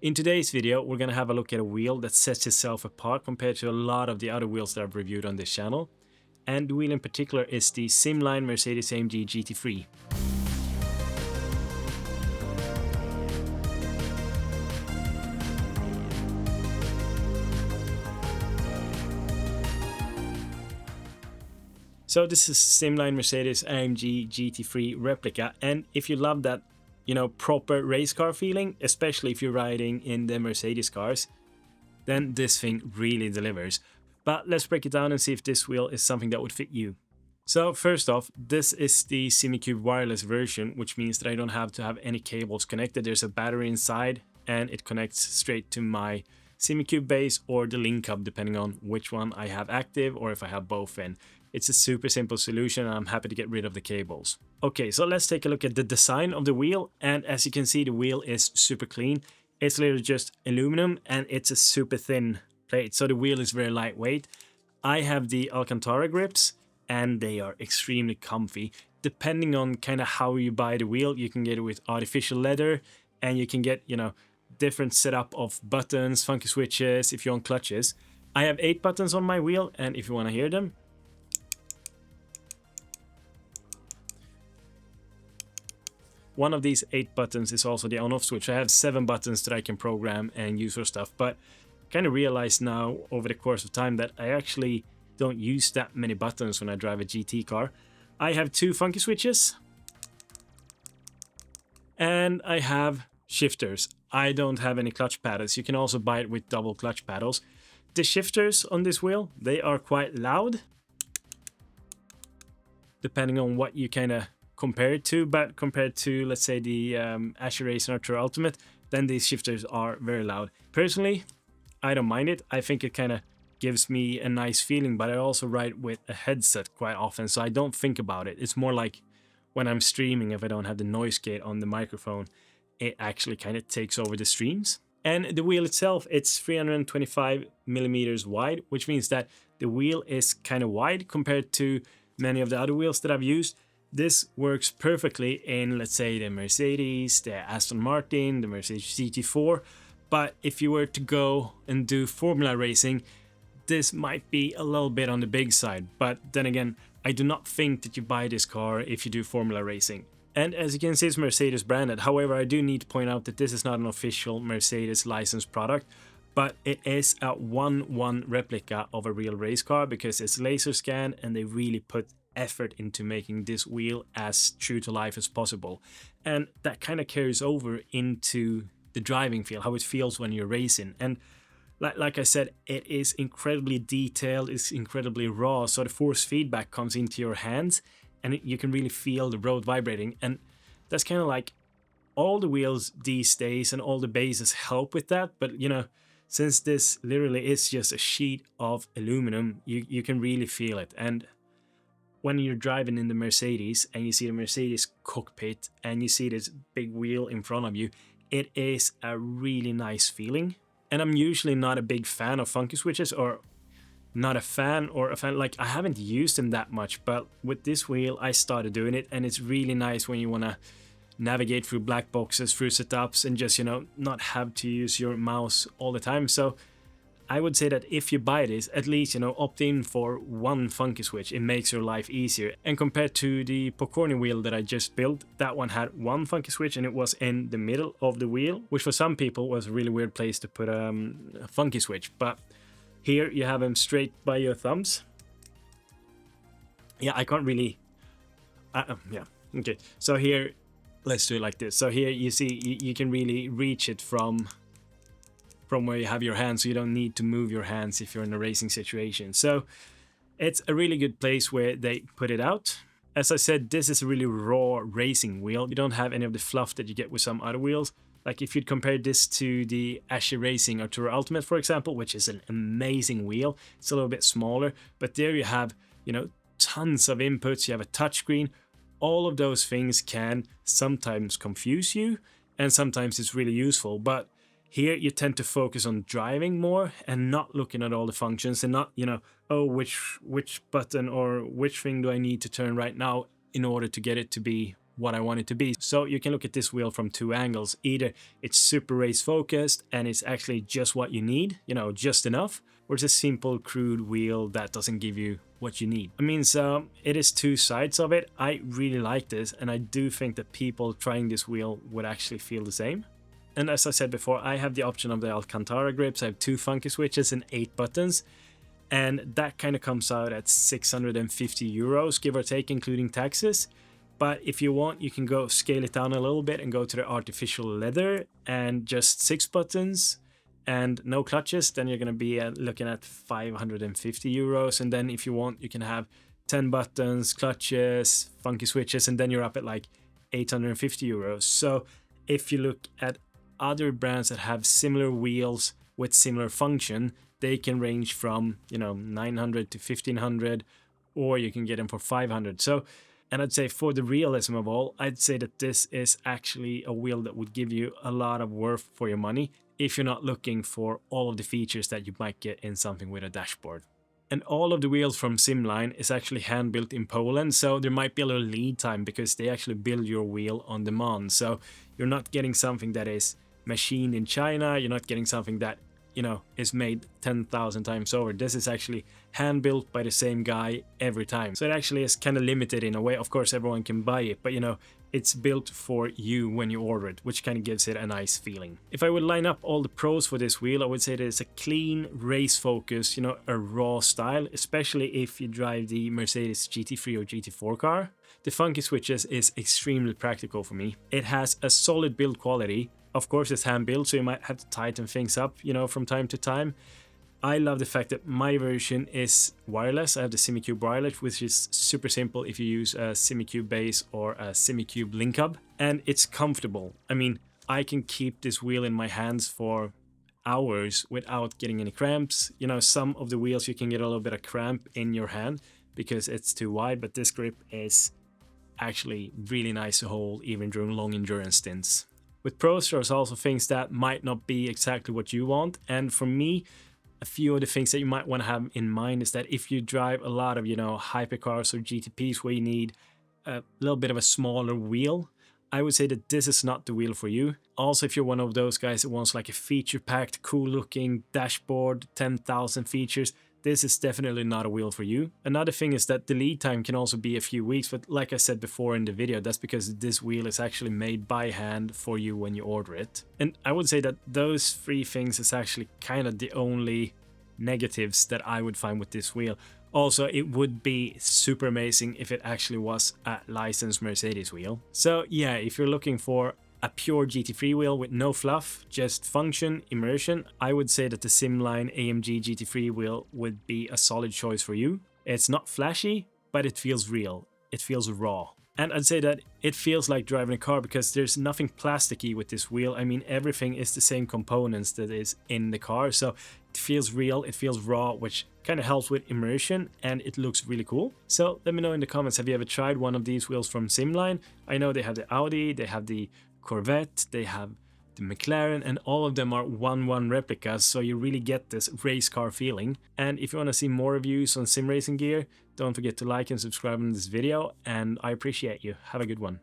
In today's video, we're going to have a look at a wheel that sets itself apart compared to a lot of the other wheels that I've reviewed on this channel. And the wheel in particular is the Simline Mercedes-AMG GT3. So this is Simline Mercedes-AMG GT3 Replica, and if you love that, proper race car feeling, especially if you're riding in the Mercedes cars, then this thing really delivers. But let's break it down and see if this wheel is something that would fit you. So first off, this is the Simucube wireless version, which means that I don't have to have any cables connected. There's a battery inside and it connects straight to my Simucube base or the link hub, depending on which one I have active or if I have both in. It's a super simple solution and I'm happy to get rid of the cables. Okay, so let's take a look at the design of the wheel, and as you can see, the wheel is super clean. It's literally just aluminum and it's a super thin plate, so the wheel is very lightweight. I have the Alcantara grips and they are extremely comfy. Depending on kind of how you buy the wheel, you can get it with artificial leather and you can get, different setup of buttons, funky switches if you want clutches. I have 8 buttons on my wheel, and if you want to hear them, one of these 8 buttons is also the on-off switch. I have 7 buttons that I can program and use for stuff, but kind of realized now over the course of time that I actually don't use that many buttons when I drive a GT car. I have 2 funky switches and I have shifters. I don't have any clutch paddles. You can also buy it with double clutch paddles. The shifters on this wheel, they are quite loud, depending on what you kind of compare it to, but compared to, let's say, the iRacing or Tour Ultimate, then these shifters are very loud. Personally, I don't mind it. I think it kind of gives me a nice feeling, but I also ride with a headset quite often, so I don't think about it. It's more like when I'm streaming, if I don't have the noise gate on the microphone, it actually kind of takes over the streams. And the wheel itself, it's 325 millimeters wide, which means that the wheel is kind of wide compared to many of the other wheels that I've used. This works perfectly in, let's say, the Mercedes, the Aston Martin, the Mercedes GT4. But if you were to go and do formula racing, this might be a little bit on the big side. But then again, I do not think that you buy this car if you do formula racing. And as you can see, it's Mercedes branded. However, I do need to point out that this is not an official Mercedes licensed product, but it is a 1-1 replica of a real race car because it's laser scanned and they really put effort into making this wheel as true to life as possible. And that kind of carries over into the driving feel, how it feels when you're racing. And like I said, it is incredibly detailed, it's incredibly raw, so the force feedback comes into your hands and you can really feel the road vibrating. And that's kind of like all the wheels these days and all the bases help with that. But since this literally is just a sheet of aluminum, you can really feel it. And when you're driving in the Mercedes and you see the Mercedes cockpit and you see this big wheel in front of you, it is a really nice feeling. And I'm usually not a big fan of funky switches, or not a fan, like I haven't used them that much, but with this wheel I started doing it, and it's really nice when you want to navigate through black boxes, through setups, and just not have to use your mouse all the time. So I would say that if you buy this, at least opt in for one funky switch. It makes your life easier. And compared to the Popcorn wheel that I just built, that one had one funky switch and it was in the middle of the wheel, which for some people was a really weird place to put a funky switch. But here you have them straight by your thumbs. Yeah, I can't really... yeah, okay. So here, let's do it like this. So here you see you can really reach it from where you have your hands, so you don't need to move your hands if you're in a racing situation. So it's a really good place where they put it out. As I said, this is a really raw racing wheel. You don't have any of the fluff that you get with some other wheels. Like if you'd compare this to the iRacing or Tour Ultimate, for example, which is an amazing wheel. It's a little bit smaller, but there you have, tons of inputs. You have a touchscreen. All of those things can sometimes confuse you, and sometimes it's really useful. But here you tend to focus on driving more and not looking at all the functions and not, oh, which button or which thing do I need to turn right now in order to get it to be what I want it to be. So you can look at this wheel from two angles. Either it's super race focused and it's actually just what you need, you know, just enough, or it's a simple crude wheel that doesn't give you what you need. I mean, so it is two sides of it. I really like this, and I do think that people trying this wheel would actually feel the same. And as I said before, I have the option of the Alcantara grips. I have 2 funky switches and 8 buttons, and that kind of comes out at 650 euros, give or take, including taxes. But if you want, you can go scale it down a little bit and go to the artificial leather and just 6 buttons and no clutches. Then you're going to be looking at 550 euros. And then if you want, you can have 10 buttons, clutches, funky switches, and then you're up at like 850 euros. So if you look at other brands that have similar wheels with similar function, they can range from, you know, 900 to 1500, or you can get them for 500. So, and I'd say for the realism of all, I'd say that this is actually a wheel that would give you a lot of worth for your money if you're not looking for all of the features that you might get in something with a dashboard. And all of the wheels from Simline is actually hand built in Poland, so there might be a little lead time because they actually build your wheel on demand. So you're not getting something that is machined in China, you're not getting something that, you know, is made 10,000 times over. This is actually hand built by the same guy every time. So it actually is kind of limited in a way. Of course, everyone can buy it, but you know, it's built for you when you order it, which kind of gives it a nice feeling. If I would line up all the pros for this wheel, I would say that it's a clean race focus, you know, a raw style, especially if you drive the Mercedes GT3 or GT4 car. The funky switches is extremely practical for me. It has a solid build quality. Of course, it's hand built, so you might have to tighten things up, you know, from time to time. I love the fact that my version is wireless. I have the Simucube wireless, which is super simple if you use a Simucube base or a Simucube link hub. And it's comfortable. I mean, I can keep this wheel in my hands for hours without getting any cramps. You know, some of the wheels you can get a little bit of cramp in your hand because it's too wide, but this grip is actually really nice to hold even during long endurance stints. With pros, there's also things that might not be exactly what you want. And for me, a few of the things that you might want to have in mind is that if you drive a lot of, you know, hypercars or GTPs where you need a little bit of a smaller wheel, I would say that this is not the wheel for you. Also, if you're one of those guys that wants like a feature-packed, cool-looking dashboard, 10,000 features, this is definitely not a wheel for you. Another thing is that the lead time can also be a few weeks, but like I said before in the video, that's because this wheel is actually made by hand for you when you order it. And I would say that those 3 things is actually kind of the only negatives that I would find with this wheel. Also, it would be super amazing if it actually was a licensed Mercedes wheel. So yeah, if you're looking for a pure GT3 wheel with no fluff, just function, immersion, I would say that the Simline AMG GT3 wheel would be a solid choice for you. It's not flashy, but it feels real. It feels raw. And I'd say that it feels like driving a car because there's nothing plasticky with this wheel. I mean, everything is the same components that is in the car. So it feels real, it feels raw, which kind of helps with immersion, and it looks really cool. So let me know in the comments, have you ever tried one of these wheels from Simline? I know they have the Audi, they have the Corvette, they have the McLaren, and all of them are 1/1 replicas, so you really get this race car feeling. And if you want to see more reviews on sim racing gear, don't forget to like and subscribe on this video, and I appreciate you. Have a good one.